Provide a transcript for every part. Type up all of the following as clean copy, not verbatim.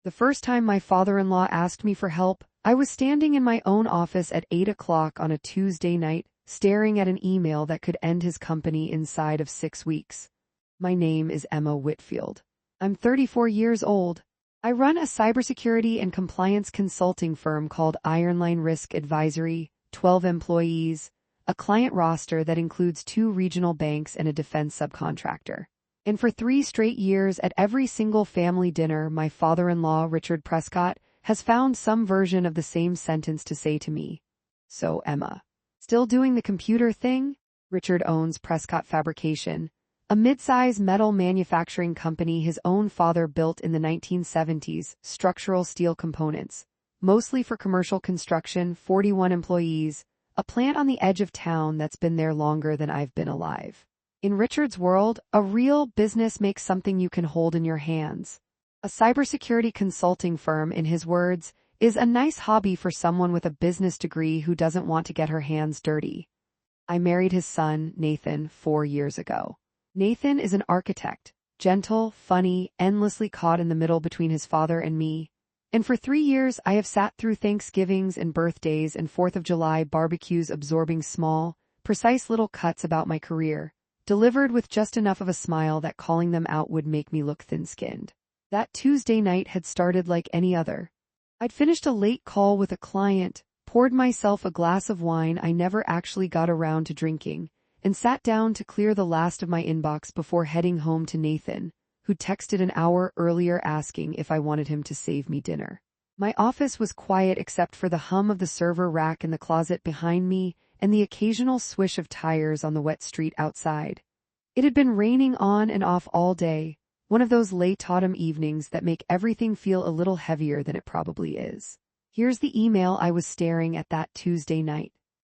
The first time my father-in-law asked me for help, I was standing in my own office at 8 o'clock on a Tuesday night, staring at an email that could end his company inside of 6 weeks. My name is Emma Whitfield. I'm 34 years old. I run a cybersecurity and compliance consulting firm called Ironline Risk Advisory, 12 employees, a client roster that includes 2 regional banks and a defense subcontractor. And for 3 straight years at every single family dinner, my father-in-law, Richard Prescott, has found some version of the same sentence to say to me. So, Emma, still doing the computer thing? Richard owns Prescott Fabrication, a mid-size metal manufacturing company his own father built in the 1970s, structural steel components, mostly for commercial construction, 41 employees, a plant on the edge of town that's been there longer than I've been alive. In Richard's world, a real business makes something you can hold in your hands. A cybersecurity consulting firm, in his words, is a nice hobby for someone with a business degree who doesn't want to get her hands dirty. I married his son, Nathan, 4 years ago. Nathan is an architect, gentle, funny, endlessly caught in the middle between his father and me. And for 3 years I have sat through Thanksgivings and birthdays and 4th of July barbecues absorbing small, precise little cuts about my career, delivered with just enough of a smile that calling them out would make me look thin-skinned. That Tuesday night had started like any other. I'd finished a late call with a client, poured myself a glass of wine I never actually got around to drinking, and sat down to clear the last of my inbox before heading home to Nathan, who texted an hour earlier asking if I wanted him to save me dinner. My office was quiet except for the hum of the server rack in the closet behind me and the occasional swish of tires on the wet street outside. It had been raining on and off all day, one of those late autumn evenings that make everything feel a little heavier than it probably is. Here's the email I was staring at that Tuesday night.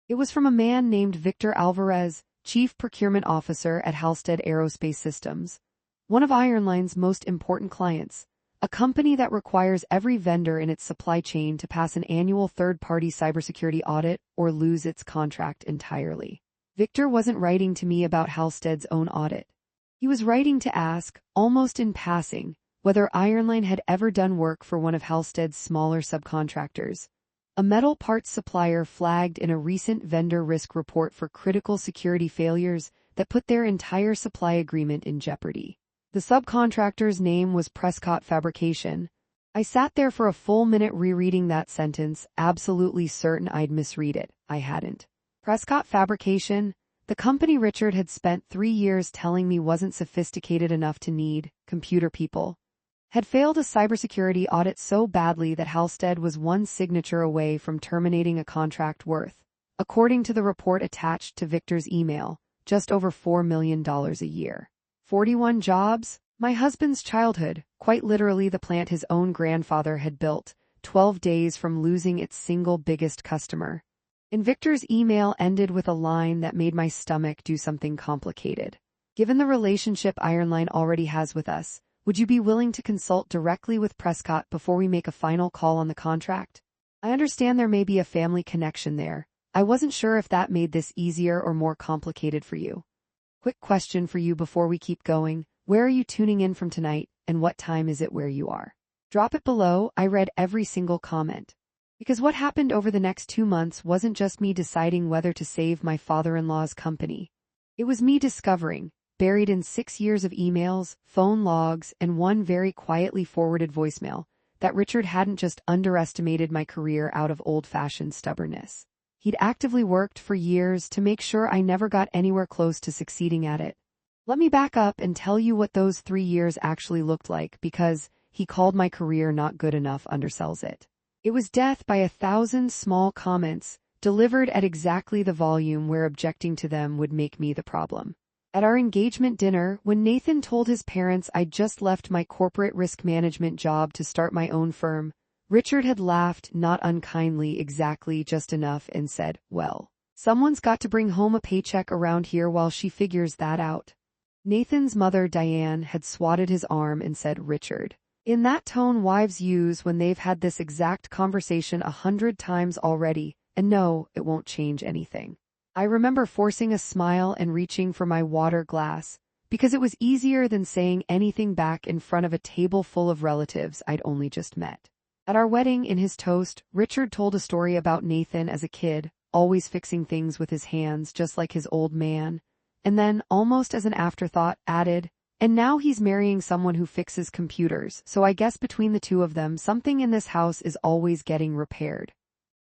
It was from a man named Victor Alvarez, Chief Procurement Officer at Halstead Aerospace Systems, one of Ironline's most important clients, a company that requires every vendor in its supply chain to pass an annual third-party cybersecurity audit or lose its contract entirely. Victor wasn't writing to me about Halstead's own audit. He was writing to ask, almost in passing, whether Ironline had ever done work for one of Halstead's smaller subcontractors, a metal parts supplier flagged in a recent vendor risk report for critical security failures that put their entire supply agreement in jeopardy. The subcontractor's name was Prescott Fabrication. I sat there for a full minute rereading that sentence, absolutely certain I'd misread it. I hadn't. Prescott Fabrication, the company Richard had spent 3 years telling me wasn't sophisticated enough to need computer people, had failed a cybersecurity audit so badly that Halstead was one signature away from terminating a contract worth, according to the report attached to Victor's email, just over $4 million a year. 41 jobs? My husband's childhood, quite literally the plant his own grandfather had built, 12 days from losing its single biggest customer. And Victor's email ended with a line that made my stomach do something complicated. Given the relationship Ironline already has with us, would you be willing to consult directly with Prescott before we make a final call on the contract? I understand there may be a family connection there. I wasn't sure if that made this easier or more complicated for you. Quick question for you before we keep going. Where are you tuning in from tonight, and what time is it where you are? Drop it below. I read every single comment. Because what happened over the next 2 months wasn't just me deciding whether to save my father-in-law's company. It was me discovering, buried in 6 years of emails, phone logs, and one very quietly forwarded voicemail, that Richard hadn't just underestimated my career out of old-fashioned stubbornness. He'd actively worked for years to make sure I never got anywhere close to succeeding at it. Let me back up and tell you what those 3 years actually looked like, because he called my career not good enough undersells it. It was death by 1,000 small comments, delivered at exactly the volume where objecting to them would make me the problem. At our engagement dinner, when Nathan told his parents I'd just left my corporate risk management job to start my own firm, Richard had laughed, not unkindly, exactly just enough, and said, "Well, someone's got to bring home a paycheck around here while she figures that out." Nathan's mother, Diane, had swatted his arm and said, "Richard," in that tone wives use when they've had this exact conversation 100 times already, and no, it won't change anything. I remember forcing a smile and reaching for my water glass, because it was easier than saying anything back in front of a table full of relatives I'd only just met. At our wedding, in his toast, Richard told a story about Nathan as a kid, always fixing things with his hands just like his old man, and then, almost as an afterthought, added, "And now he's marrying someone who fixes computers, so I guess between the two of them, something in this house is always getting repaired."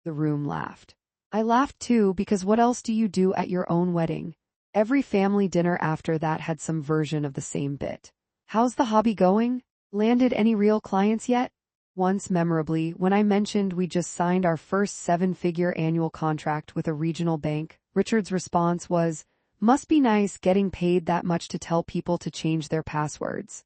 The room laughed. I laughed too, because what else do you do at your own wedding? Every family dinner after that had some version of the same bit. "How's the hobby going? Landed any real clients yet?" Once, memorably, when I mentioned we just signed our first 7-figure annual contract with a regional bank, Richard's response was, "Must be nice getting paid that much to tell people to change their passwords."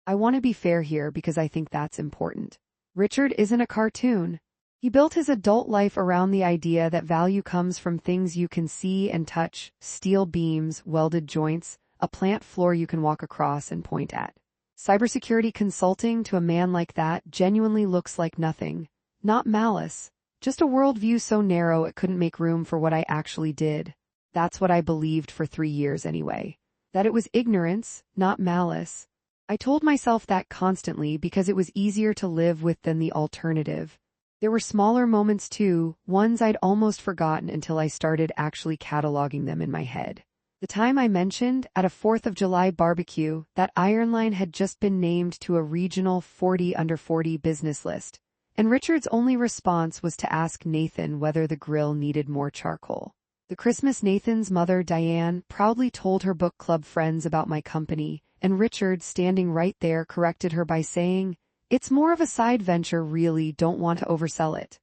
I want to be fair here because I think that's important. Richard isn't a cartoon. He built his adult life around the idea that value comes from things you can see and touch: steel beams, welded joints, a plant floor you can walk across and point at. Cybersecurity consulting to a man like that genuinely looks like nothing. Not malice, just a worldview so narrow it couldn't make room for what I actually did. That's what I believed for 3 years anyway. That it was ignorance, not malice. I told myself that constantly because it was easier to live with than the alternative. There were smaller moments too, ones I'd almost forgotten until I started actually cataloging them in my head. The time I mentioned, at a 4th of July barbecue, that iron line had just been named to a regional 40 under 40 business list, and Richard's only response was to ask Nathan whether the grill needed more charcoal. The Christmas Nathan's mother, Diane, proudly told her book club friends about my company, and Richard, standing right there, corrected her by saying, "It's more of a side venture, really, don't want to oversell it."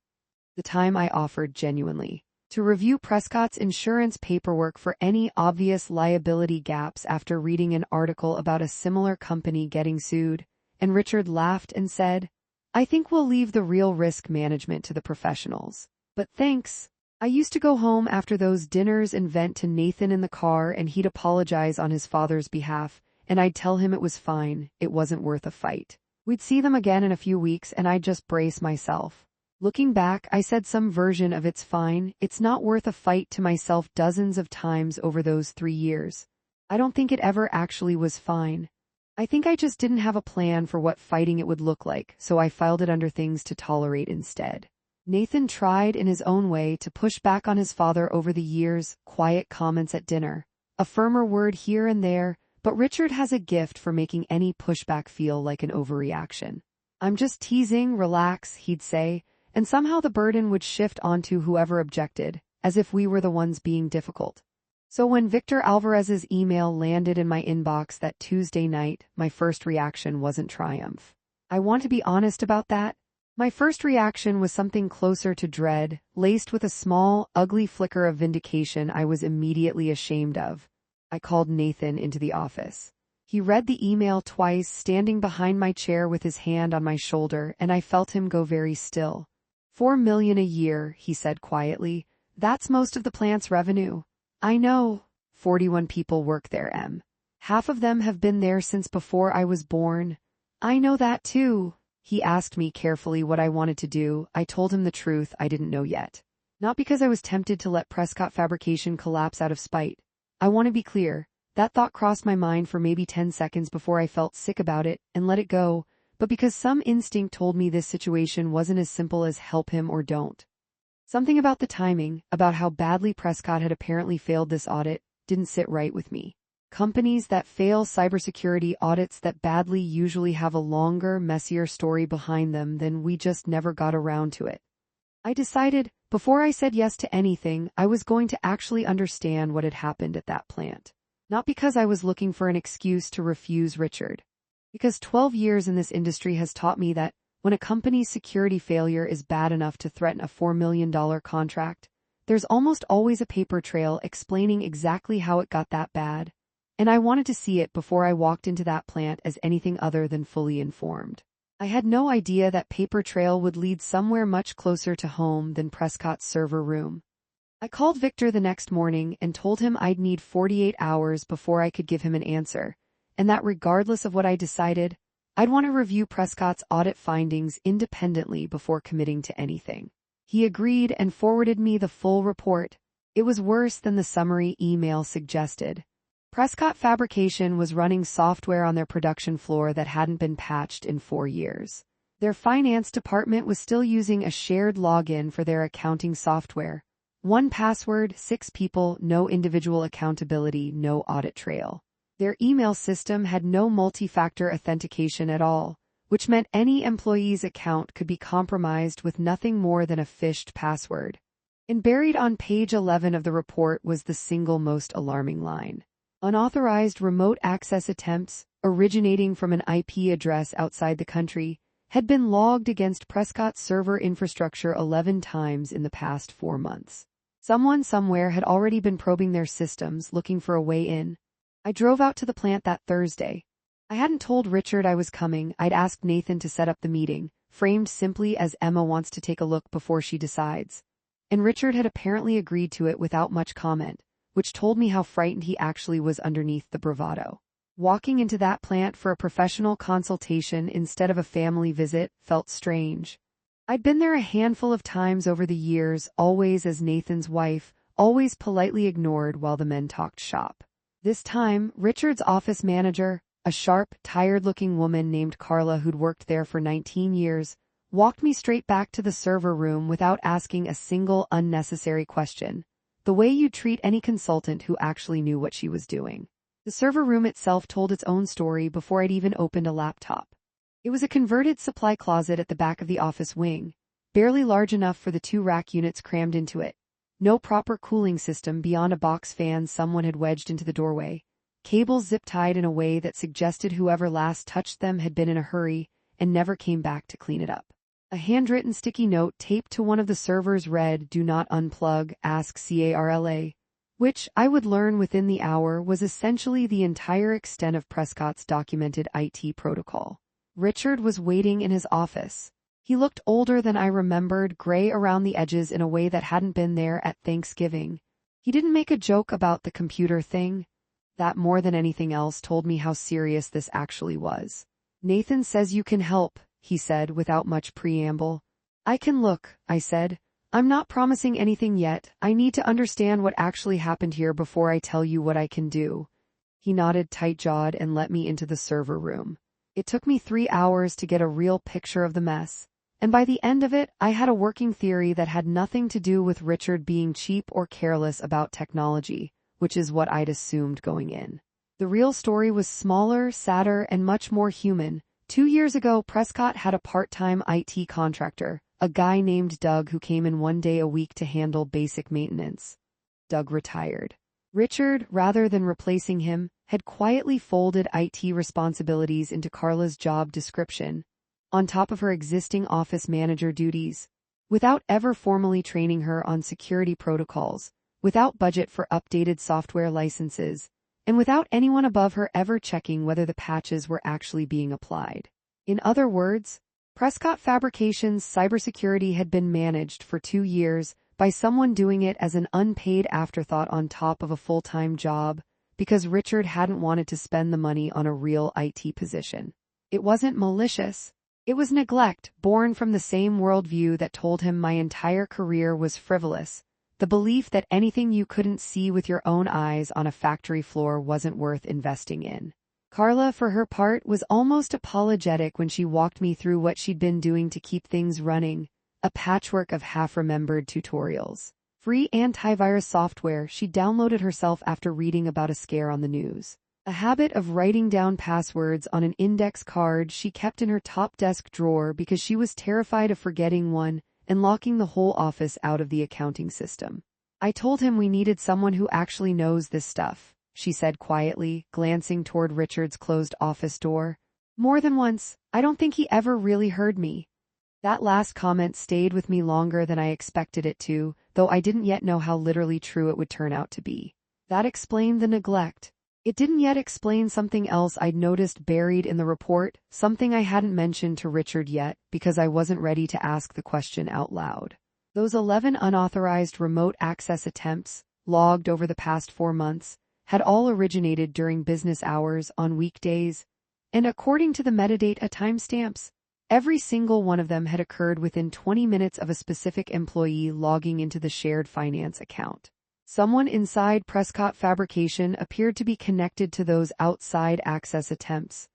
The time I offered genuinely to review Prescott's insurance paperwork for any obvious liability gaps after reading an article about a similar company getting sued, and Richard laughed and said, "I think we'll leave the real risk management to the professionals. But thanks." I used to go home after those dinners and vent to Nathan in the car, and he'd apologize on his father's behalf, and I'd tell him it was fine, it wasn't worth a fight. We'd see them again in a few weeks, and I'd just brace myself. Looking back, I said some version of "it's fine, it's not worth a fight" to myself dozens of times over those 3 years. I don't think it ever actually was fine. I think I just didn't have a plan for what fighting it would look like, so I filed it under things to tolerate instead. Nathan tried in his own way to push back on his father over the years, quiet comments at dinner, a firmer word here and there, but Richard has a gift for making any pushback feel like an overreaction. "I'm just teasing, relax," he'd say, and somehow the burden would shift onto whoever objected, as if we were the ones being difficult. So when Victor Alvarez's email landed in my inbox that Tuesday night, my first reaction wasn't triumph. I want to be honest about that. My first reaction was something closer to dread, laced with a small, ugly flicker of vindication I was immediately ashamed of. I called Nathan into the office. He read the email twice, standing behind my chair with his hand on my shoulder, and I felt him go very still. $4 million a year, he said quietly. That's most of the plant's revenue. I know. 41 people work there, Em. Half of them have been there since before I was born. I know that too. He asked me carefully what I wanted to do. I told him the truth I didn't know yet. Not because I was tempted to let Prescott Fabrication collapse out of spite. I want to be clear. That thought crossed my mind for maybe 10 seconds before I felt sick about it and let it go, but because some instinct told me this situation wasn't as simple as help him or don't. Something about the timing, about how badly Prescott had apparently failed this audit, didn't sit right with me. Companies that fail cybersecurity audits that badly usually have a longer, messier story behind them than we just never got around to it. I decided, before I said yes to anything, I was going to actually understand what had happened at that plant. Not because I was looking for an excuse to refuse Richard. Because 12 years in this industry has taught me that when a company's security failure is bad enough to threaten a $4 million contract, there's almost always a paper trail explaining exactly how it got that bad. And I wanted to see it before I walked into that plant as anything other than fully informed. I had no idea that paper trail would lead somewhere much closer to home than Prescott's server room. I called Victor the next morning and told him I'd need 48 hours before I could give him an answer, and that regardless of what I decided, I'd want to review Prescott's audit findings independently before committing to anything. He agreed and forwarded me the full report. It was worse than the summary email suggested. Prescott Fabrication was running software on their production floor that hadn't been patched in 4 years. Their finance department was still using a shared login for their accounting software. One password, 6 people, no individual accountability, no audit trail. Their email system had no multi-factor authentication at all, which meant any employee's account could be compromised with nothing more than a phished password. And buried on page 11 of the report was the single most alarming line. Unauthorized remote access attempts, originating from an IP address outside the country, had been logged against Prescott's server infrastructure 11 times in the past 4 months. Someone somewhere had already been probing their systems, looking for a way in. I drove out to the plant that Thursday. I hadn't told Richard I was coming. I'd asked Nathan to set up the meeting, framed simply as Emma wants to take a look before she decides. And Richard had apparently agreed to it without much comment, which told me how frightened he actually was underneath the bravado. Walking into that plant for a professional consultation instead of a family visit felt strange. I'd been there a handful of times over the years, always as Nathan's wife, always politely ignored while the men talked shop. This time, Richard's office manager, a sharp, tired-looking woman named Carla who'd worked there for 19 years, walked me straight back to the server room without asking a single unnecessary question. The way you'd treat any consultant who actually knew what she was doing. The server room itself told its own story before I'd even opened a laptop. It was a converted supply closet at the back of the office wing, barely large enough for the 2 rack units crammed into it. No proper cooling system beyond a box fan someone had wedged into the doorway. Cables zip-tied in a way that suggested whoever last touched them had been in a hurry and never came back to clean it up. A handwritten sticky note taped to one of the servers read, "Do not unplug, ask CARLA," which, I would learn within the hour, was essentially the entire extent of Prescott's documented IT protocol. Richard was waiting in his office. He looked older than I remembered, gray around the edges in a way that hadn't been there at Thanksgiving. He didn't make a joke about the computer thing. That more than anything else told me how serious this actually was. "Nathan says you can help," he said without much preamble. "I can look," I said. "I'm not promising anything yet. I need to understand what actually happened here before I tell you what I can do." He nodded tight-jawed and let me into the server room. It took me 3 hours to get a real picture of the mess, and by the end of it, I had a working theory that had nothing to do with Richard being cheap or careless about technology, which is what I'd assumed going in. The real story was smaller, sadder, and much more human. 2 years ago, Prescott had a part-time IT contractor, a guy named Doug who came in 1 day a week to handle basic maintenance. Doug retired. Richard, rather than replacing him, had quietly folded IT responsibilities into Carla's job description, on top of her existing office manager duties, without ever formally training her on security protocols, without budget for updated software licenses, and without anyone above her ever checking whether the patches were actually being applied. In other words, Prescott Fabrication's cybersecurity had been managed for 2 years by someone doing it as an unpaid afterthought on top of a full-time job, because Richard hadn't wanted to spend the money on a real IT position. It wasn't malicious. It was neglect, born from the same worldview that told him my entire career was frivolous, the belief that anything you couldn't see with your own eyes on a factory floor wasn't worth investing in. Carla, for her part, was almost apologetic when she walked me through what she'd been doing to keep things running, a patchwork of half-remembered tutorials. Free antivirus software she downloaded herself after reading about a scare on the news. A habit of writing down passwords on an index card she kept in her top desk drawer because she was terrified of forgetting one and locking the whole office out of the accounting system. "I told him we needed someone who actually knows this stuff," she said quietly, glancing toward Richard's closed office door. "More than once, I don't think he ever really heard me." That last comment stayed with me longer than I expected it to, though I didn't yet know how literally true it would turn out to be. That explained the neglect. It didn't yet explain something else I'd noticed buried in the report, something I hadn't mentioned to Richard yet because I wasn't ready to ask the question out loud. Those 11 unauthorized remote access attempts, logged over the past 4 months, had all originated during business hours on weekdays, and according to the metadata timestamps, every single one of them had occurred within 20 minutes of a specific employee logging into the shared finance account. Someone inside Prescott Fabrication appeared to be connected to those outside access attempts.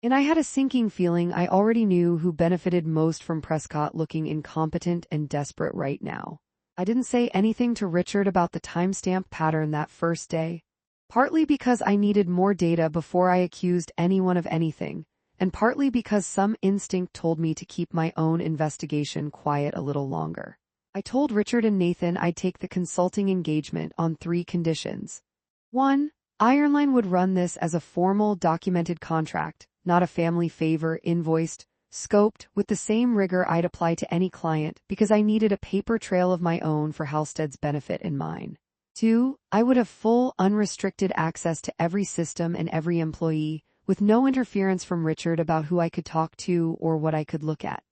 And I had a sinking feeling I already knew who benefited most from Prescott looking incompetent and desperate right now. I didn't say anything to Richard about the timestamp pattern that first day, partly because I needed more data before I accused anyone of anything, and partly because some instinct told me to keep my own investigation quiet a little longer. I told Richard and Nathan I'd take the consulting engagement on 3 conditions. 1. Ironline would run this as a formal, documented contract, not a family favor, invoiced, scoped, with the same rigor I'd apply to any client, because I needed a paper trail of my own for Halstead's benefit and mine. 2. I would have full, unrestricted access to every system and every employee, with no interference from Richard about who I could talk to or what I could look at.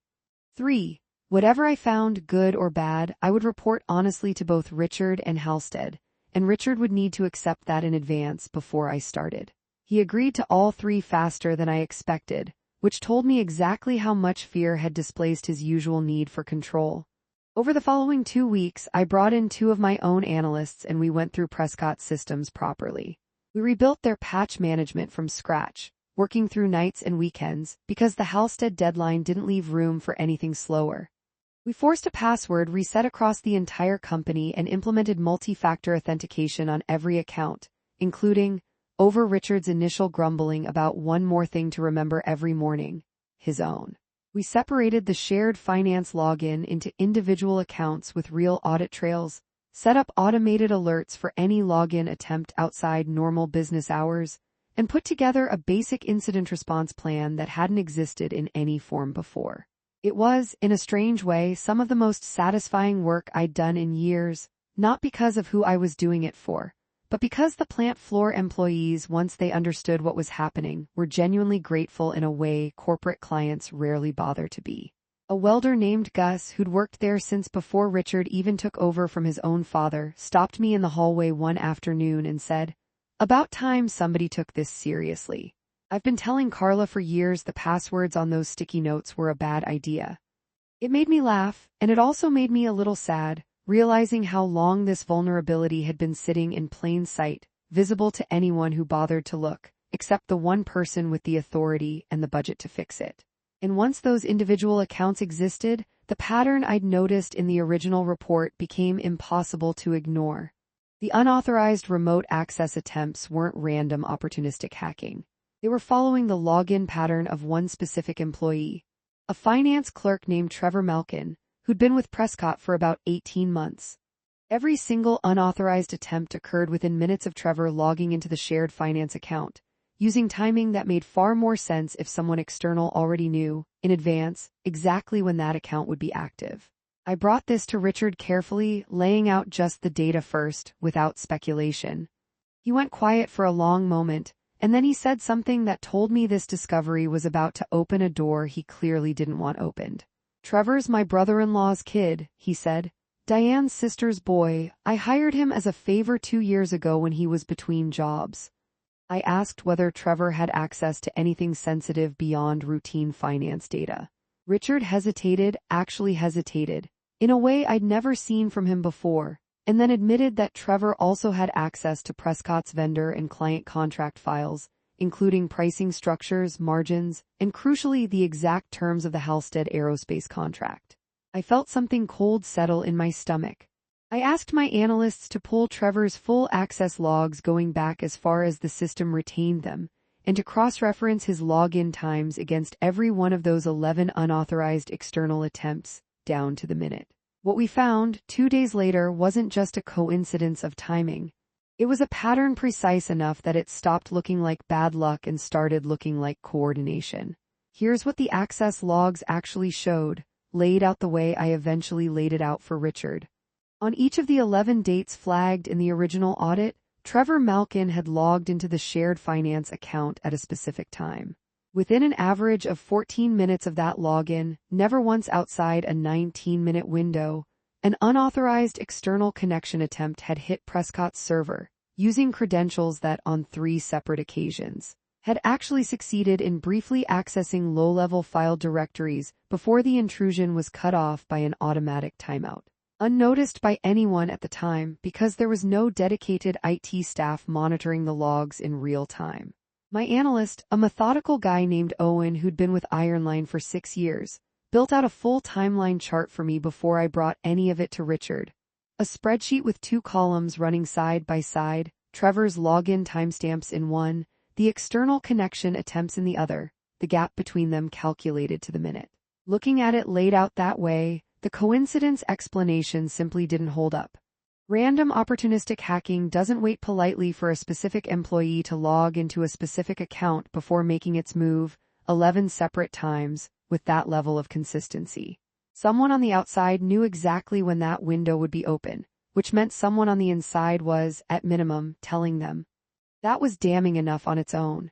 3. Whatever I found, good or bad, I would report honestly to both Richard and Halstead, and Richard would need to accept that in advance before I started. He agreed to all 3 faster than I expected, which told me exactly how much fear had displaced his usual need for control. Over the following 2 weeks, I brought in 2 of my own analysts and we went through Prescott's systems properly. We rebuilt their patch management from scratch, working through nights and weekends, because the Halstead deadline didn't leave room for anything slower. We forced a password reset across the entire company and implemented multi-factor authentication on every account, including, over Richard's initial grumbling about one more thing to remember every morning, his own. We separated the shared finance login into individual accounts with real audit trails, set up automated alerts for any login attempt outside normal business hours, and put together a basic incident response plan that hadn't existed in any form before. It was, in a strange way, some of the most satisfying work I'd done in years, not because of who I was doing it for, but because the plant floor employees, once they understood what was happening, were genuinely grateful in a way corporate clients rarely bother to be. A welder named Gus, who'd worked there since before Richard even took over from his own father, stopped me in the hallway one afternoon and said, "About time somebody took this seriously. I've been telling Carla for years the passwords on those sticky notes were a bad idea." It made me laugh, and it also made me a little sad, realizing how long this vulnerability had been sitting in plain sight, visible to anyone who bothered to look, except the one person with the authority and the budget to fix it. And once those individual accounts existed, the pattern I'd noticed in the original report became impossible to ignore. The unauthorized remote access attempts weren't random opportunistic hacking. They were following the login pattern of one specific employee, a finance clerk named Trevor Malkin, who'd been with Prescott for about 18 months. Every single unauthorized attempt occurred within minutes of Trevor logging into the shared finance account, using timing that made far more sense if someone external already knew, in advance, exactly when that account would be active. I brought this to Richard carefully, laying out just the data first, without speculation. He went quiet for a long moment, and then he said something that told me this discovery was about to open a door he clearly didn't want opened. "Trevor's my brother-in-law's kid," he said. "Diane's sister's boy. I hired him as a favor 2 years ago when he was between jobs." I asked whether Trevor had access to anything sensitive beyond routine finance data. Richard hesitated, actually hesitated, in a way I'd never seen from him before, and then admitted that Trevor also had access to Prescott's vendor and client contract files, including pricing structures, margins, and crucially the exact terms of the Halstead Aerospace contract. I felt something cold settle in my stomach. I asked my analysts to pull Trevor's full access logs going back as far as the system retained them, and to cross-reference his login times against every one of those 11 unauthorized external attempts, down to the minute. What we found, 2 days later, wasn't just a coincidence of timing. It was a pattern precise enough that it stopped looking like bad luck and started looking like coordination. Here's what the access logs actually showed, laid out the way I eventually laid it out for Richard. On each of the 11 dates flagged in the original audit, Trevor Malkin had logged into the shared finance account at a specific time. Within an average of 14 minutes of that login, never once outside a 19-minute window, an unauthorized external connection attempt had hit Prescott's server, using credentials that, on 3 separate occasions, had actually succeeded in briefly accessing low-level file directories before the intrusion was cut off by an automatic timeout. unnoticed by anyone at the time because there was no dedicated IT staff monitoring the logs in real time. My analyst, a methodical guy named Owen who'd been with Ironline for 6 years, built out a full timeline chart for me before I brought any of it to Richard. A spreadsheet with 2 columns running side by side, Trevor's login timestamps in one, the external connection attempts in the other, the gap between them calculated to the minute. Looking at it laid out that way, the coincidence explanation simply didn't hold up. Random opportunistic hacking doesn't wait politely for a specific employee to log into a specific account before making its move 11 separate times with that level of consistency. Someone on the outside knew exactly when that window would be open, which meant someone on the inside was, at minimum, telling them. That was damning enough on its own.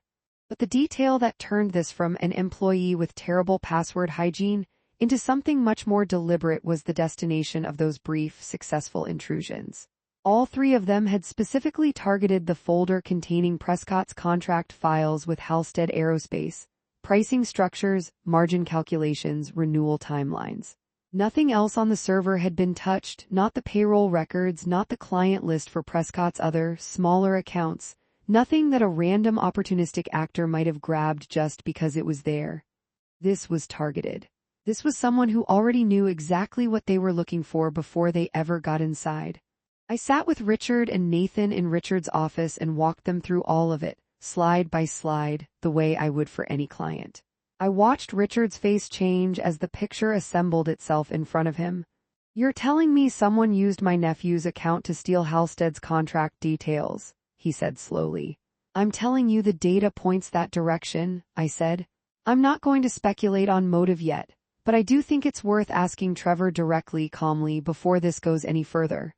But the detail that turned this from an employee with terrible password hygiene into something much more deliberate was the destination of those brief, successful intrusions. All 3 of them had specifically targeted the folder containing Prescott's contract files with Halstead Aerospace, pricing structures, margin calculations, renewal timelines. Nothing else on the server had been touched, not the payroll records, not the client list for Prescott's other, smaller accounts, nothing that a random opportunistic actor might have grabbed just because it was there. This was targeted. This was someone who already knew exactly what they were looking for before they ever got inside. I sat with Richard and Nathan in Richard's office and walked them through all of it, slide by slide, the way I would for any client. I watched Richard's face change as the picture assembled itself in front of him. "You're telling me someone used my nephew's account to steal Halstead's contract details," he said slowly. "I'm telling you the data points that direction," I said. "I'm not going to speculate on motive yet, but I do think it's worth asking Trevor directly, calmly, before this goes any further."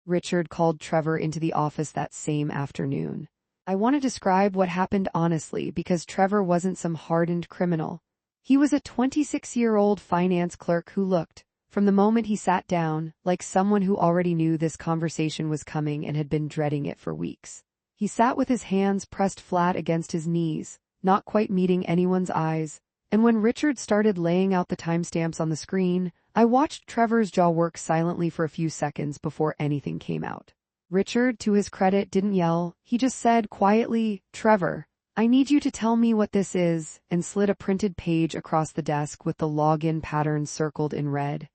Richard called Trevor into the office that same afternoon. I want to describe what happened honestly because Trevor wasn't some hardened criminal. He was a 26-year-old finance clerk who looked, from the moment he sat down, like someone who already knew this conversation was coming and had been dreading it for weeks. He sat with his hands pressed flat against his knees, not quite meeting anyone's eyes, and when Richard started laying out the timestamps on the screen, I watched Trevor's jaw work silently for a few seconds before anything came out. Richard, to his credit, didn't yell. He just said quietly, "Trevor, I need you to tell me what this is," and slid a printed page across the desk with the login pattern circled in red.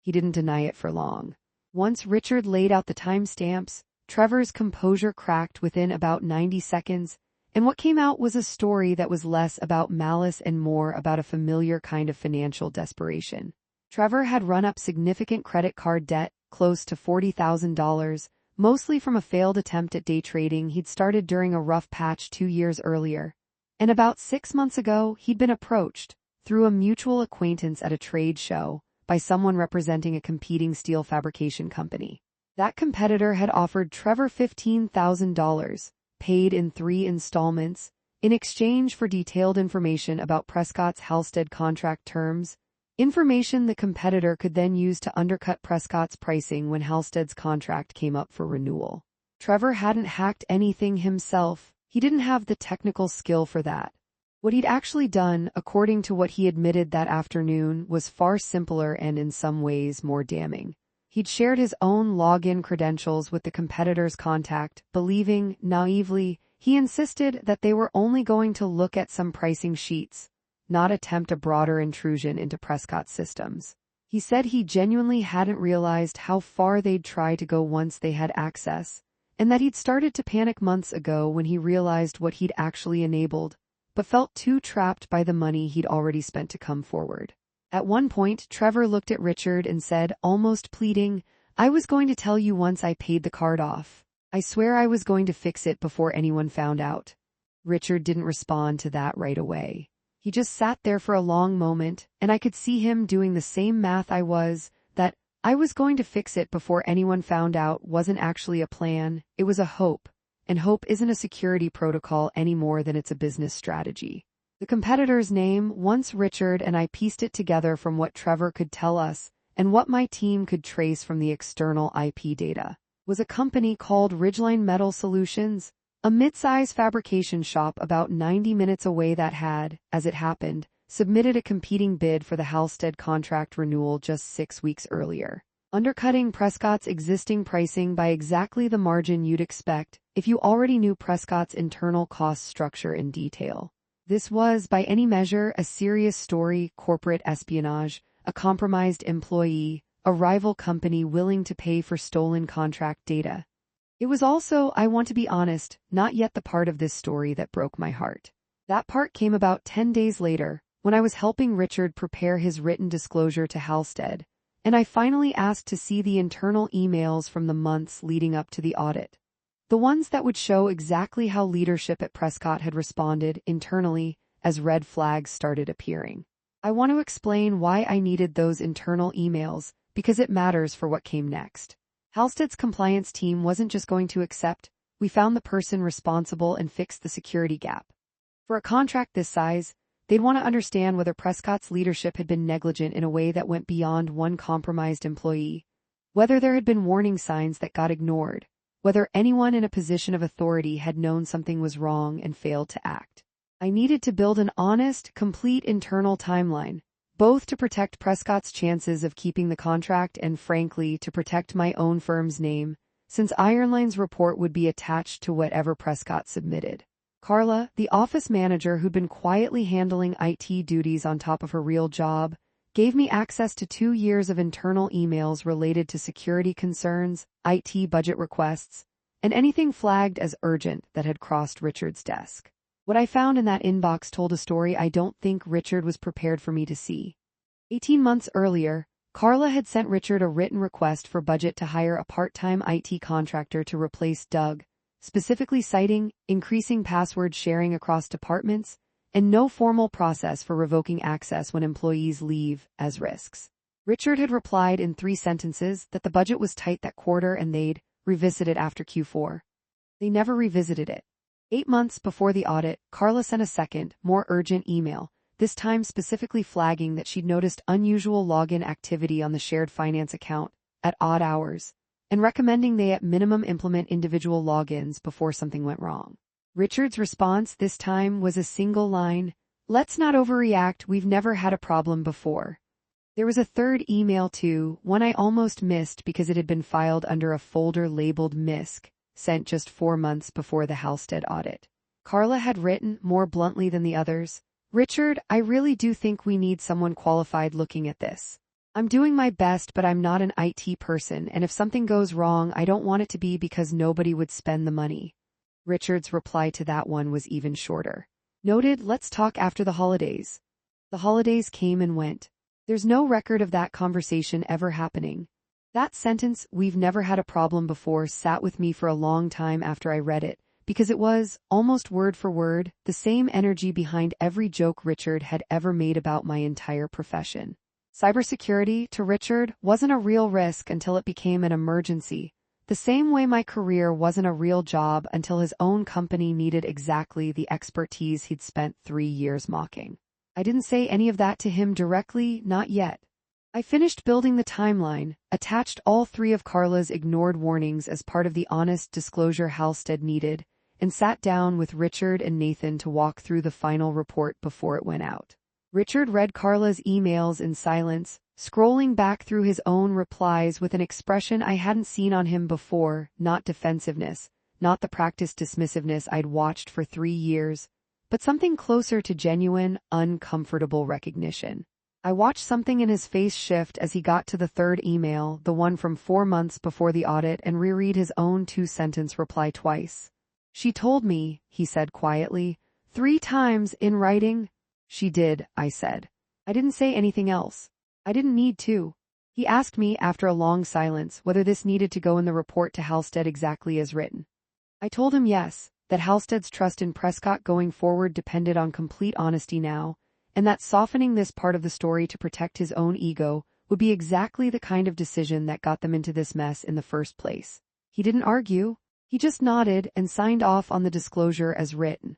He didn't deny it for long. Once Richard laid out the timestamps, Trevor's composure cracked within about 90 seconds, and what came out was a story that was less about malice and more about a familiar kind of financial desperation. Trevor had run up significant credit card debt, close to $40,000, mostly from a failed attempt at day trading he'd started during a rough patch 2 years earlier. And about 6 months ago, he'd been approached, through a mutual acquaintance at a trade show, by someone representing a competing steel fabrication company. That competitor had offered Trevor $15,000, paid in 3 installments, in exchange for detailed information about Prescott's Halstead contract terms, information the competitor could then use to undercut Prescott's pricing when Halstead's contract came up for renewal. Trevor hadn't hacked anything himself. He didn't have the technical skill for that. What he'd actually done, according to what he admitted that afternoon, was far simpler and in some ways more damning. He'd shared his own login credentials with the competitor's contact, believing, naively, he insisted that they were only going to look at some pricing sheets, not attempt a broader intrusion into Prescott's systems. He said he genuinely hadn't realized how far they'd try to go once they had access, and that he'd started to panic months ago when he realized what he'd actually enabled, but felt too trapped by the money he'd already spent to come forward. At one point, Trevor looked at Richard and said, almost pleading, "I was going to tell you once I paid the card off. I swear I was going to fix it before anyone found out." Richard didn't respond to that right away. He just sat there for a long moment, and I could see him doing the same math that I was going to fix it before anyone found out wasn't actually a plan, it was a hope, and hope isn't a security protocol any more than it's a business strategy. The competitor's name, once Richard and I pieced it together from what Trevor could tell us and what my team could trace from the external IP data, was a company called Ridgeline Metal Solutions, a mid-size fabrication shop about 90 minutes away that had, as it happened, submitted a competing bid for the Halstead contract renewal just 6 weeks earlier. undercutting Prescott's existing pricing by exactly the margin you'd expect if you already knew Prescott's internal cost structure in detail. This was, by any measure, a serious story: corporate espionage, a compromised employee, a rival company willing to pay for stolen contract data. It was also, I want to be honest, not yet the part of this story that broke my heart. That part came about 10 days later, when I was helping Richard prepare his written disclosure to Halstead, and I finally asked to see the internal emails from the months leading up to the audit. The ones that would show exactly how leadership at Prescott had responded internally as red flags started appearing. I want to explain why I needed those internal emails, because it matters for what came next. Halstead's compliance team wasn't just going to accept, we found the person responsible and fixed the security gap. For a contract this size, they'd want to understand whether Prescott's leadership had been negligent in a way that went beyond one compromised employee, whether there had been warning signs that got ignored, whether anyone in a position of authority had known something was wrong and failed to act. I needed to build an honest, complete internal timeline, both to protect Prescott's chances of keeping the contract and, frankly, to protect my own firm's name, since Ironline's report would be attached to whatever Prescott submitted. Carla, the office manager who'd been quietly handling IT duties on top of her real job, gave me access to 2 years of internal emails related to security concerns, IT budget requests, and anything flagged as urgent that had crossed Richard's desk. What I found in that inbox told a story I don't think Richard was prepared for me to see. 18 months earlier, Carla had sent Richard a written request for budget to hire a part-time IT contractor to replace Doug, specifically citing increasing password sharing across departments and no formal process for revoking access when employees leave as risks. Richard had replied in 3 sentences that the budget was tight that quarter and they'd revisit it after Q4. They never revisited it. 8 months before the audit, Carla sent a second, more urgent email, this time specifically flagging that she'd noticed unusual login activity on the shared finance account at odd hours, and recommending they at minimum implement individual logins before something went wrong. Richard's response this time was a single line: "Let's not overreact, we've never had a problem before." There was a third email too, one I almost missed because it had been filed under a folder labeled MISC, sent just 4 months before the Halstead audit. Carla had written, more bluntly than the others, "Richard, I really do think we need someone qualified looking at this. I'm doing my best, but I'm not an IT person, and if something goes wrong, I don't want it to be because nobody would spend the money." Richard's reply to that one was even shorter. Noted, "Let's talk after the holidays." The holidays came and went. There's no record of that conversation ever happening. That sentence, "We've never had a problem before," sat with me for a long time after I read it, because it was, almost word for word, the same energy behind every joke Richard had ever made about my entire profession. Cybersecurity, to Richard, wasn't a real risk until it became an emergency, the same way my career wasn't a real job until his own company needed exactly the expertise he'd spent 3 years mocking. I didn't say any of that to him directly, not yet. I finished building the timeline, attached all 3 of Carla's ignored warnings as part of the honest disclosure Halstead needed, and sat down with Richard and Nathan to walk through the final report before it went out. Richard read Carla's emails in silence, scrolling back through his own replies with an expression I hadn't seen on him before, not defensiveness, not the practiced dismissiveness I'd watched for 3 years, but something closer to genuine, uncomfortable recognition. I watched something in his face shift as he got to the 3rd email, the one from 4 months before the audit, and reread his own 2-sentence reply twice. "She told me," he said quietly, "3 times in writing." "She did," I said. I didn't say anything else. I didn't need to. He asked me, after a long silence, whether this needed to go in the report to Halstead exactly as written. I told him yes, that Halstead's trust in Prescott going forward depended on complete honesty now, and that softening this part of the story to protect his own ego would be exactly the kind of decision that got them into this mess in the first place. He didn't argue. He just nodded and signed off on the disclosure as written.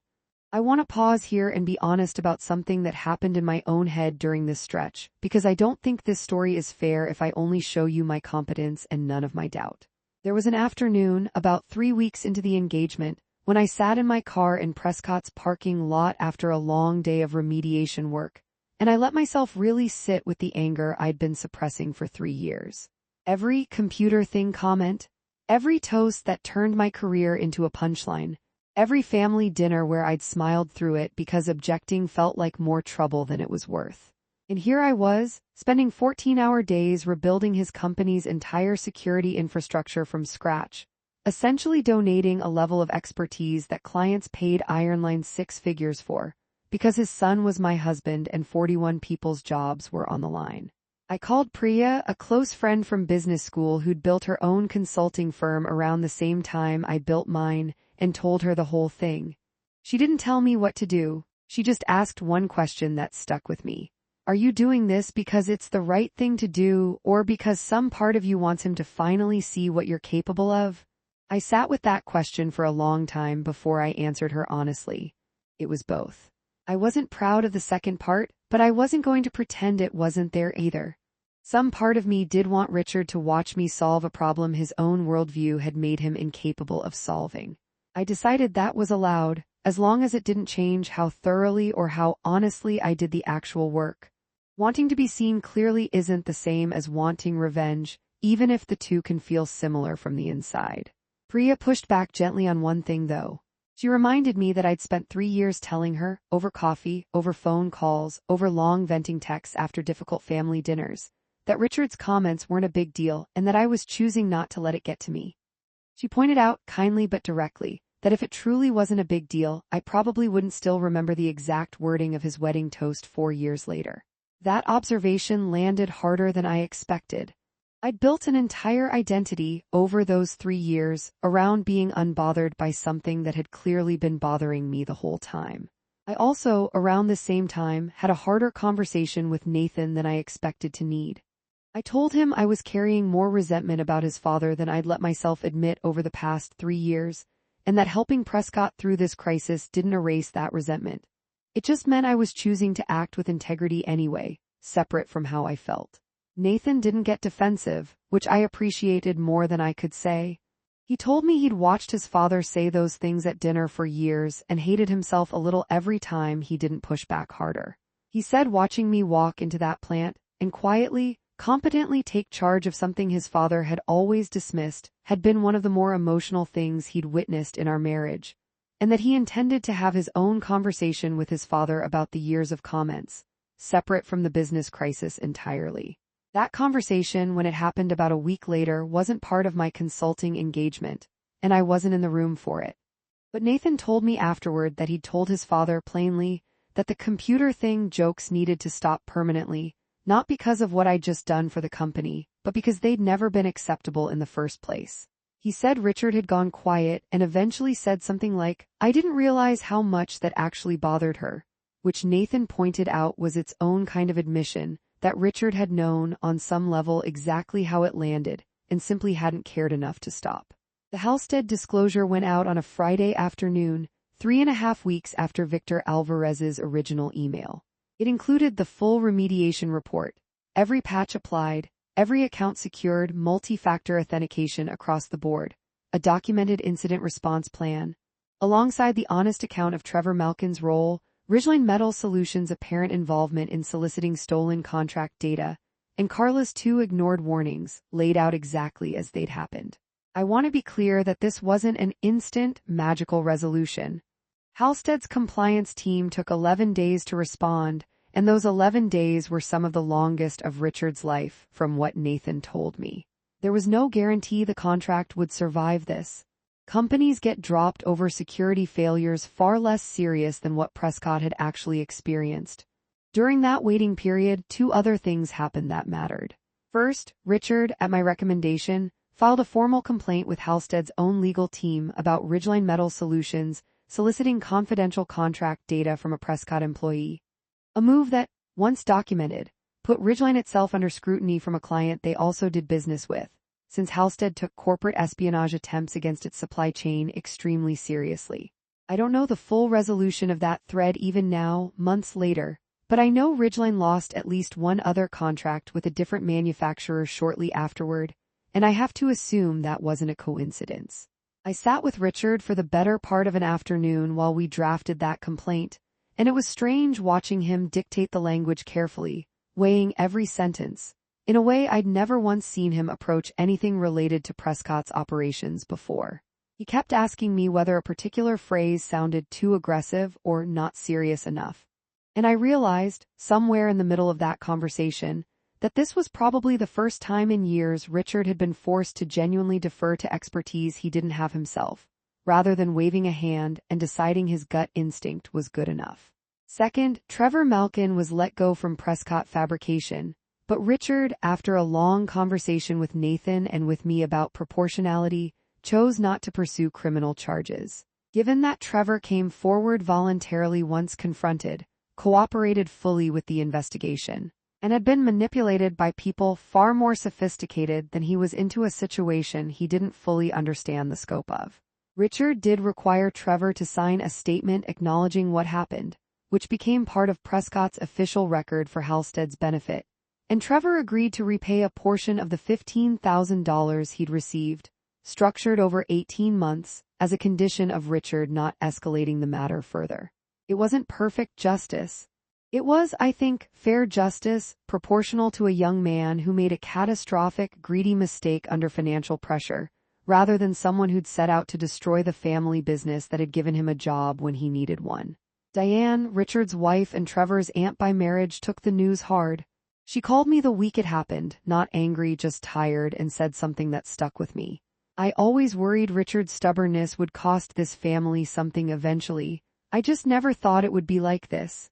I want to pause here and be honest about something that happened in my own head during this stretch, because I don't think this story is fair if I only show you my competence and none of my doubt. There was an afternoon, about 3 weeks into the engagement, when I sat in my car in Prescott's parking lot after a long day of remediation work, and I let myself really sit with the anger I'd been suppressing for 3 years. Every computer thing comment, every toast that turned my career into a punchline, every family dinner where I'd smiled through it because objecting felt like more trouble than it was worth. And here I was, spending 14-hour days rebuilding his company's entire security infrastructure from scratch, essentially donating a level of expertise that clients paid Ironline 6 figures for, because his son was my husband and 41 people's jobs were on the line. I called Priya, a close friend from business school who'd built her own consulting firm around the same time I built mine, and told her the whole thing. She didn't tell me what to do, she just asked one question that stuck with me. Are you doing this because it's the right thing to do, or because some part of you wants him to finally see what you're capable of? I sat with that question for a long time before I answered her honestly. It was both. I wasn't proud of the second part, but I wasn't going to pretend it wasn't there either. Some part of me did want Richard to watch me solve a problem his own worldview had made him incapable of solving. I decided that was allowed, as long as it didn't change how thoroughly or how honestly I did the actual work. Wanting to be seen clearly isn't the same as wanting revenge, even if the two can feel similar from the inside. Priya pushed back gently on one thing though. She reminded me that I'd spent 3 years telling her, over coffee, over phone calls, over long venting texts after difficult family dinners, that Richard's comments weren't a big deal and that I was choosing not to let it get to me. She pointed out, kindly but directly, that if it truly wasn't a big deal, I probably wouldn't still remember the exact wording of his wedding toast 4 years later. That observation landed harder than I expected. I'd built an entire identity over those 3 years around being unbothered by something that had clearly been bothering me the whole time. I also, around the same time, had a harder conversation with Nathan than I expected to need. I told him I was carrying more resentment about his father than I'd let myself admit over the past 3 years, and that helping Prescott through this crisis didn't erase that resentment. It just meant I was choosing to act with integrity anyway, separate from how I felt. Nathan didn't get defensive, which I appreciated more than I could say. He told me he'd watched his father say those things at dinner for years and hated himself a little every time he didn't push back harder. He said watching me walk into that plant and quietly, competently take charge of something his father had always dismissed had been one of the more emotional things he'd witnessed in our marriage, and that he intended to have his own conversation with his father about the years of comments, separate from the business crisis entirely. That conversation, when it happened about a week later, wasn't part of my consulting engagement, and I wasn't in the room for it. But Nathan told me afterward that he'd told his father plainly that the computer thing jokes needed to stop permanently, not because of what I'd just done for the company, but because they'd never been acceptable in the first place. He said Richard had gone quiet and eventually said something like, "I didn't realize how much that actually bothered her," which Nathan pointed out was its own kind of admission that Richard had known on some level exactly how it landed and simply hadn't cared enough to stop. The Halstead disclosure went out on a Friday afternoon, 3.5 weeks after Victor Alvarez's original email. It included the full remediation report, every patch applied, every account secured, multi-factor authentication across the board, a documented incident response plan, alongside the honest account of Trevor Malkin's role, Ridgeline Metal Solutions' apparent involvement in soliciting stolen contract data, and Carla's 2 ignored warnings, laid out exactly as they'd happened. I want to be clear that this wasn't an instant, magical resolution. Halstead's compliance team took 11 days to respond, and those 11 days were some of the longest of Richard's life, from what Nathan told me. There was no guarantee the contract would survive this. Companies get dropped over security failures far less serious than what Prescott had actually experienced. During that waiting period, 2 other things happened that mattered. First, Richard, at my recommendation, filed a formal complaint with Halstead's own legal team about Ridgeline Metal Solutions soliciting confidential contract data from a Prescott employee. A move that, once documented, put Ridgeline itself under scrutiny from a client they also did business with, since Halstead took corporate espionage attempts against its supply chain extremely seriously. I don't know the full resolution of that thread even now, months later, but I know Ridgeline lost at least one other contract with a different manufacturer shortly afterward, and I have to assume that wasn't a coincidence. I sat with Richard for the better part of an afternoon while we drafted that complaint, and it was strange watching him dictate the language carefully, weighing every sentence, In a way I'd never once seen him approach anything related to Prescott's operations before. He kept asking me whether a particular phrase sounded too aggressive or not serious enough. And I realized, somewhere in the middle of that conversation, that this was probably the first time in years Richard had been forced to genuinely defer to expertise he didn't have himself, rather than waving a hand and deciding his gut instinct was good enough. Second, Trevor Malkin was let go from Prescott Fabrication, but Richard, after a long conversation with Nathan and with me about proportionality, chose not to pursue criminal charges. Given that Trevor came forward voluntarily once confronted, cooperated fully with the investigation, and had been manipulated by people far more sophisticated than he was into a situation he didn't fully understand the scope of. Richard did require Trevor to sign a statement acknowledging what happened, which became part of Prescott's official record for Halstead's benefit, and Trevor agreed to repay a portion of the $15,000 he'd received, structured over 18 months, as a condition of Richard not escalating the matter further. It wasn't perfect justice. It was, I think, fair justice, proportional to a young man who made a catastrophic, greedy mistake under financial pressure, rather than someone who'd set out to destroy the family business that had given him a job when he needed one. Diane, Richard's wife and Trevor's aunt by marriage, took the news hard. She called me the week it happened, not angry, just tired, and said something that stuck with me. I always worried Richard's stubbornness would cost this family something eventually. I just never thought it would be like this.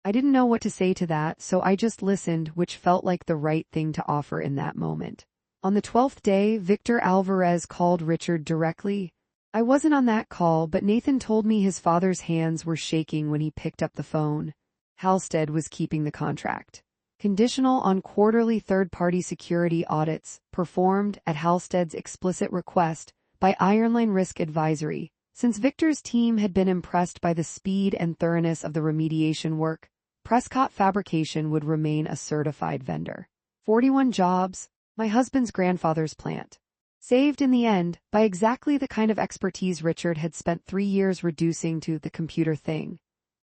I didn't know what to say to that, so I just listened, which felt like the right thing to offer in that moment. On the 12th day, Victor Alvarez called Richard directly. I wasn't on that call, but Nathan told me his father's hands were shaking when he picked up the phone. Halstead was keeping the contract, conditional on quarterly third-party security audits, performed, at Halstead's explicit request, by Ironline Risk Advisory. Since Victor's team had been impressed by the speed and thoroughness of the remediation work, Prescott Fabrication would remain a certified vendor. 41 jobs, my husband's grandfather's plant. Saved in the end, by exactly the kind of expertise Richard had spent 3 years reducing to the computer thing.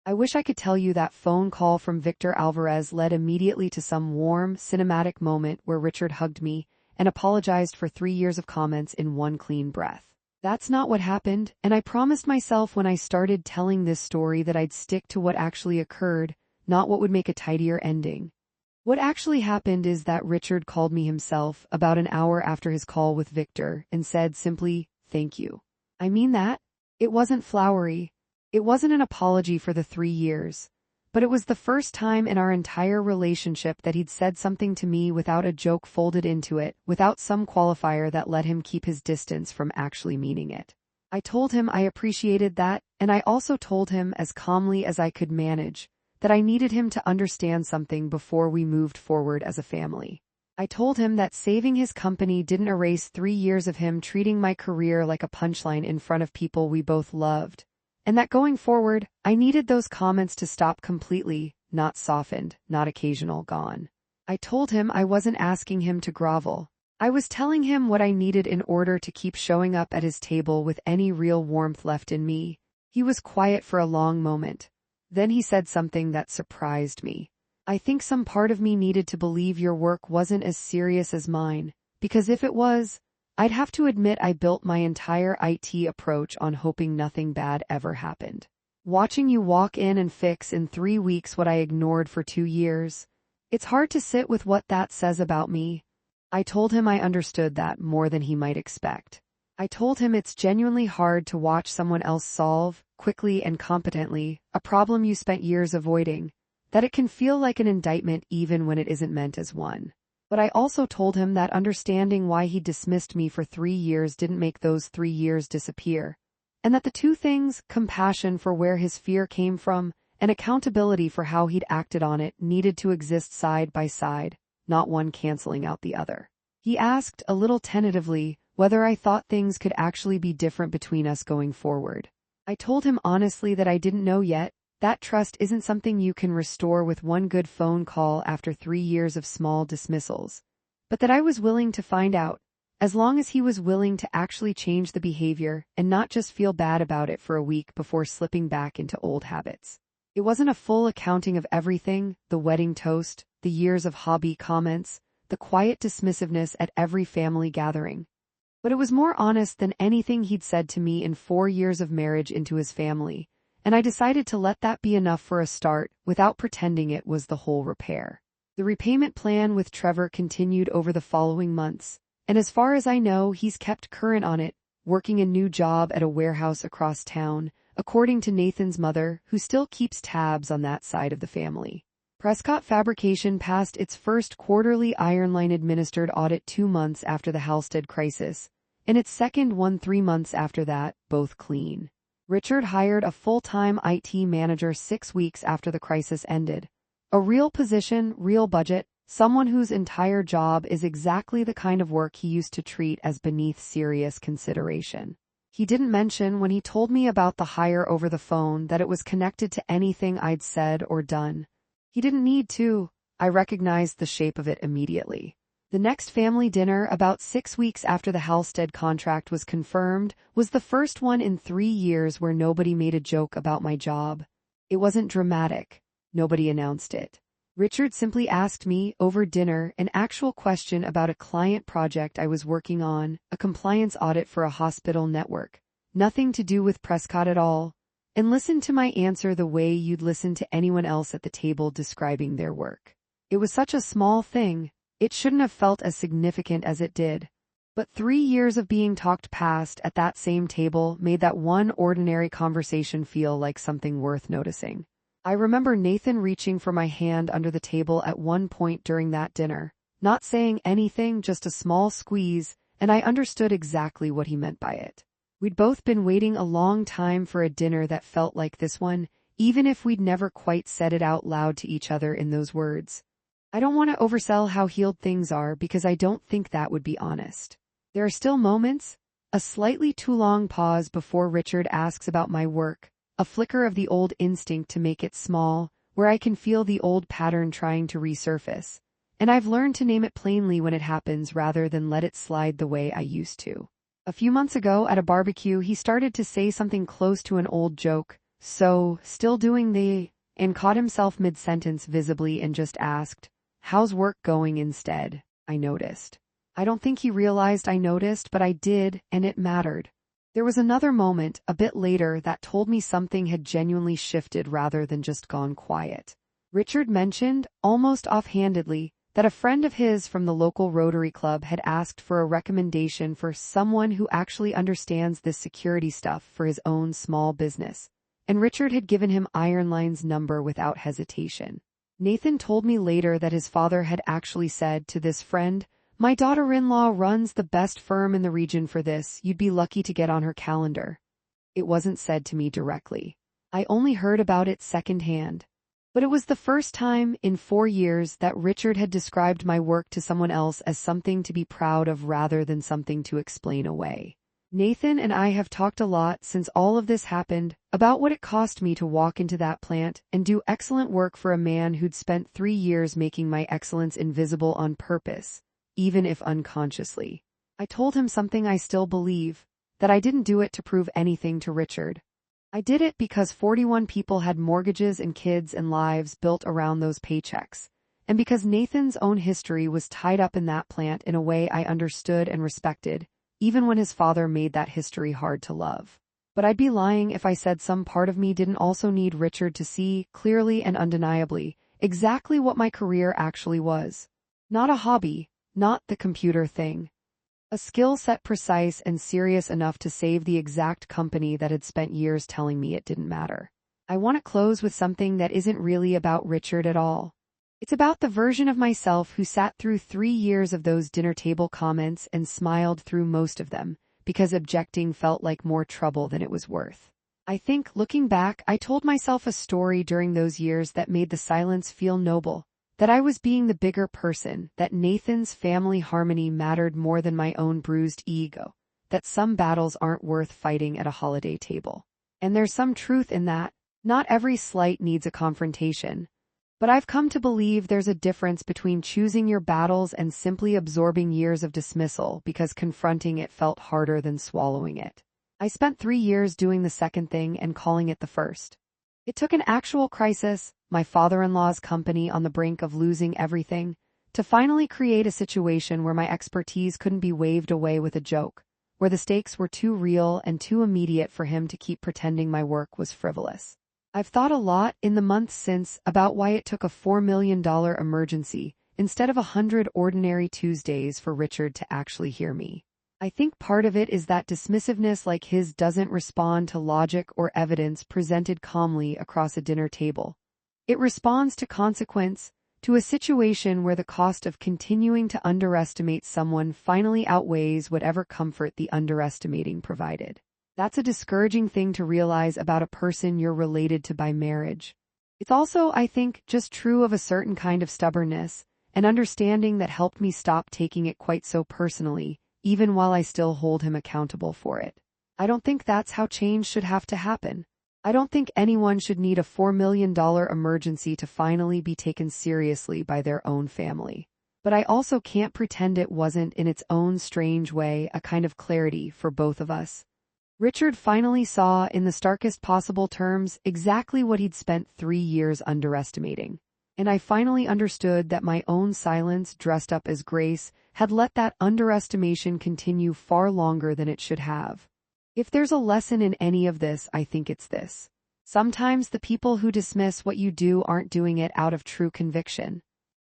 I wish I could tell you that phone call from Victor Alvarez led immediately to some warm, cinematic moment where Richard hugged me and apologized for 3 years of comments in one clean breath. That's not what happened, and I promised myself when I started telling this story that I'd stick to what actually occurred, not what would make a tidier ending. What actually happened is that Richard called me himself about an hour after his call with Victor and said simply, "Thank you." I mean that. It wasn't flowery. It wasn't an apology for the 3 years, but it was the first time in our entire relationship that he'd said something to me without a joke folded into it, without some qualifier that let him keep his distance from actually meaning it. I told him I appreciated that, and I also told him, as calmly as I could manage, that I needed him to understand something before we moved forward as a family. I told him that saving his company didn't erase 3 years of him treating my career like a punchline in front of people we both loved, and that going forward, I needed those comments to stop completely, not softened, not occasional, gone. I told him I wasn't asking him to grovel. I was telling him what I needed in order to keep showing up at his table with any real warmth left in me. He was quiet for a long moment. Then he said something that surprised me. "I think some part of me needed to believe your work wasn't as serious as mine, because if it was, I'd have to admit I built my entire IT approach on hoping nothing bad ever happened. Watching you walk in and fix in 3 weeks what I ignored for 2 years, it's hard to sit with what that says about me." I told him I understood that more than he might expect. I told him it's genuinely hard to watch someone else solve, quickly and competently, a problem you spent years avoiding, that it can feel like an indictment even when it isn't meant as one. But I also told him that understanding why he dismissed me for 3 years didn't make those 3 years disappear, and that the two things, compassion for where his fear came from and accountability for how he'd acted on it, needed to exist side by side, not one canceling out the other. He asked, a little tentatively, whether I thought things could actually be different between us going forward. I told him honestly that I didn't know yet. That trust isn't something you can restore with one good phone call after 3 years of small dismissals, but that I was willing to find out, as long as he was willing to actually change the behavior and not just feel bad about it for a week before slipping back into old habits. It wasn't a full accounting of everything, the wedding toast, the years of hobby comments, the quiet dismissiveness at every family gathering. But it was more honest than anything he'd said to me in 4 years of marriage into his family, and I decided to let that be enough for a start without pretending it was the whole repair. The repayment plan with Trevor continued over the following months, and as far as I know, he's kept current on it, working a new job at a warehouse across town, according to Nathan's mother, who still keeps tabs on that side of the family. Prescott Fabrication passed its first quarterly Ironline administered audit 2 months after the Halstead crisis, and its second one 3 months after that, both clean. Richard hired a full-time IT manager 6 weeks after the crisis ended. A real position, real budget, someone whose entire job is exactly the kind of work he used to treat as beneath serious consideration. He didn't mention when he told me about the hire over the phone that it was connected to anything I'd said or done. He didn't need to. I recognized the shape of it immediately. The next family dinner, about 6 weeks after the Halstead contract was confirmed, was the first one in 3 years where nobody made a joke about my job. It wasn't dramatic. Nobody announced it. Richard simply asked me, over dinner, an actual question about a client project I was working on, a compliance audit for a hospital network. Nothing to do with Prescott at all. And listened to my answer the way you'd listen to anyone else at the table describing their work. It was such a small thing, it shouldn't have felt as significant as it did. But 3 years of being talked past at that same table made that one ordinary conversation feel like something worth noticing. I remember Nathan reaching for my hand under the table at one point during that dinner, not saying anything, just a small squeeze, and I understood exactly what he meant by it. We'd both been waiting a long time for a dinner that felt like this one, even if we'd never quite said it out loud to each other in those words. I don't want to oversell how healed things are because I don't think that would be honest. There are still moments, a slightly too long pause before Richard asks about my work, a flicker of the old instinct to make it small, where I can feel the old pattern trying to resurface, and I've learned to name it plainly when it happens rather than let it slide the way I used to. A few months ago at a barbecue, he started to say something close to an old joke, so, still doing the, and caught himself mid-sentence visibly and just asked, "How's work going?" instead. I noticed. I don't think he realized I noticed, but I did, and it mattered. There was another moment, a bit later, that told me something had genuinely shifted rather than just gone quiet. Richard mentioned, almost offhandedly, that a friend of his from the local Rotary Club had asked for a recommendation for someone who actually understands this security stuff for his own small business, and Richard had given him Ironline's number without hesitation. Nathan told me later that his father had actually said to this friend, "My daughter-in-law runs the best firm in the region for this, you'd be lucky to get on her calendar." It wasn't said to me directly. I only heard about it secondhand. But it was the first time in 4 years that Richard had described my work to someone else as something to be proud of rather than something to explain away. Nathan and I have talked a lot since all of this happened about what it cost me to walk into that plant and do excellent work for a man who'd spent 3 years making my excellence invisible on purpose, even if unconsciously. I told him something I still believe, that I didn't do it to prove anything to Richard. I did it because 41 people had mortgages and kids and lives built around those paychecks, and because Nathan's own history was tied up in that plant in a way I understood and respected, even when his father made that history hard to love. But I'd be lying if I said some part of me didn't also need Richard to see, clearly and undeniably, exactly what my career actually was. Not a hobby, not the computer thing. A skill set precise and serious enough to save the exact company that had spent years telling me it didn't matter. I want to close with something that isn't really about Richard at all. It's about the version of myself who sat through 3 years of those dinner table comments and smiled through most of them, because objecting felt like more trouble than it was worth. I think, looking back, I told myself a story during those years that made the silence feel noble. That I was being the bigger person, that Nathan's family harmony mattered more than my own bruised ego, that some battles aren't worth fighting at a holiday table. And there's some truth in that. Not every slight needs a confrontation. But I've come to believe there's a difference between choosing your battles and simply absorbing years of dismissal because confronting it felt harder than swallowing it. I spent 3 years doing the second thing and calling it the first. It took an actual crisis, my father-in-law's company on the brink of losing everything, To finally create a situation where my expertise couldn't be waved away with a joke, where the stakes were too real and too immediate for him to keep pretending my work was frivolous. I've thought a lot in the months since about why it took a $4 million emergency instead of 100 ordinary Tuesdays for Richard to actually hear me. I think part of it is that dismissiveness like his doesn't respond to logic or evidence presented calmly across a dinner table. It responds to consequence, to a situation where the cost of continuing to underestimate someone finally outweighs whatever comfort the underestimating provided. That's a discouraging thing to realize about a person you're related to by marriage. It's also, I think, just true of a certain kind of stubbornness, an understanding that helped me stop taking it quite so personally, even while I still hold him accountable for it. I don't think that's how change should have to happen. I don't think anyone should need a $4 million emergency to finally be taken seriously by their own family. But I also can't pretend it wasn't, in its own strange way, a kind of clarity for both of us. Richard finally saw, in the starkest possible terms, exactly what he'd spent 3 years underestimating. And I finally understood that my own silence, dressed up as grace, had let that underestimation continue far longer than it should have. If there's a lesson in any of this, I think it's this. Sometimes the people who dismiss what you do aren't doing it out of true conviction.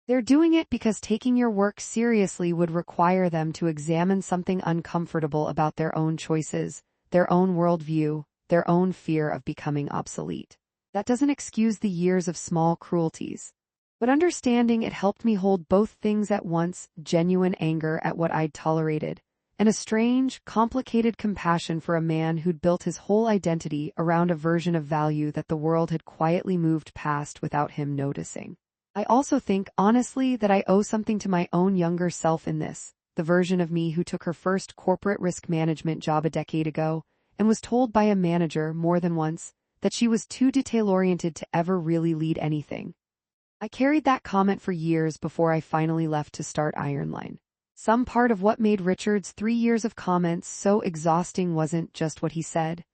They're doing it because taking your work seriously would require them to examine something uncomfortable about their own choices, their own worldview, their own fear of becoming obsolete. That doesn't excuse the years of small cruelties. But understanding it helped me hold both things at once, genuine anger at what I'd tolerated, and a strange, complicated compassion for a man who'd built his whole identity around a version of value that the world had quietly moved past without him noticing. I also think, honestly, that I owe something to my own younger self in this, the version of me who took her first corporate risk management job a decade ago and was told by a manager more than once that she was too detail-oriented to ever really lead anything. I carried that comment for years before I finally left to start Ironline. Some part of what made Richard's 3 years of comments so exhausting wasn't just what he said.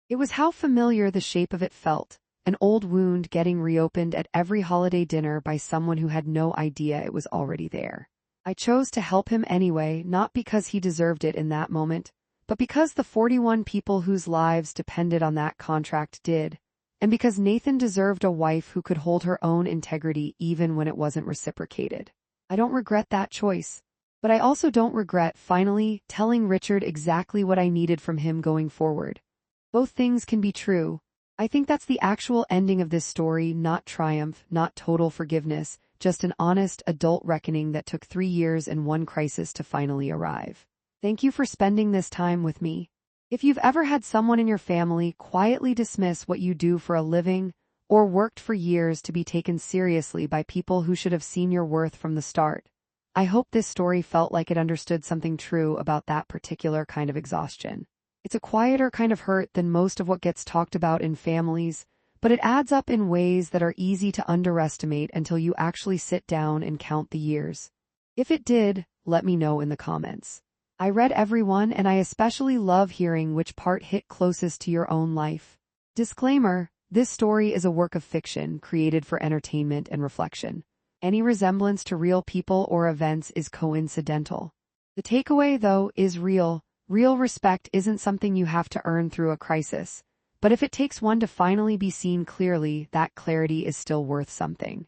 It was how familiar the shape of it felt, an old wound getting reopened at every holiday dinner by someone who had no idea it was already there. I chose to help him anyway, not because he deserved it in that moment, but because the 41 people whose lives depended on that contract did, and because Nathan deserved a wife who could hold her own integrity even when it wasn't reciprocated. I don't regret that choice, but I also don't regret finally telling Richard exactly what I needed from him going forward. Both things can be true. I think that's the actual ending of this story, not triumph, not total forgiveness, just an honest adult reckoning that took 3 years and one crisis to finally arrive. Thank you for spending this time with me. If you've ever had someone in your family quietly dismiss what you do for a living, or worked for years to be taken seriously by people who should have seen your worth from the start, I hope this story felt like it understood something true about that particular kind of exhaustion. It's a quieter kind of hurt than most of what gets talked about in families, but it adds up in ways that are easy to underestimate until you actually sit down and count the years. If it did, let me know in the comments. I read every one, and I especially love hearing which part hit closest to your own life. Disclaimer: this story is a work of fiction created for entertainment and reflection. Any resemblance to real people or events is coincidental. The takeaway, though, is real. Real respect isn't something you have to earn through a crisis, but if it takes one to finally be seen clearly, that clarity is still worth something.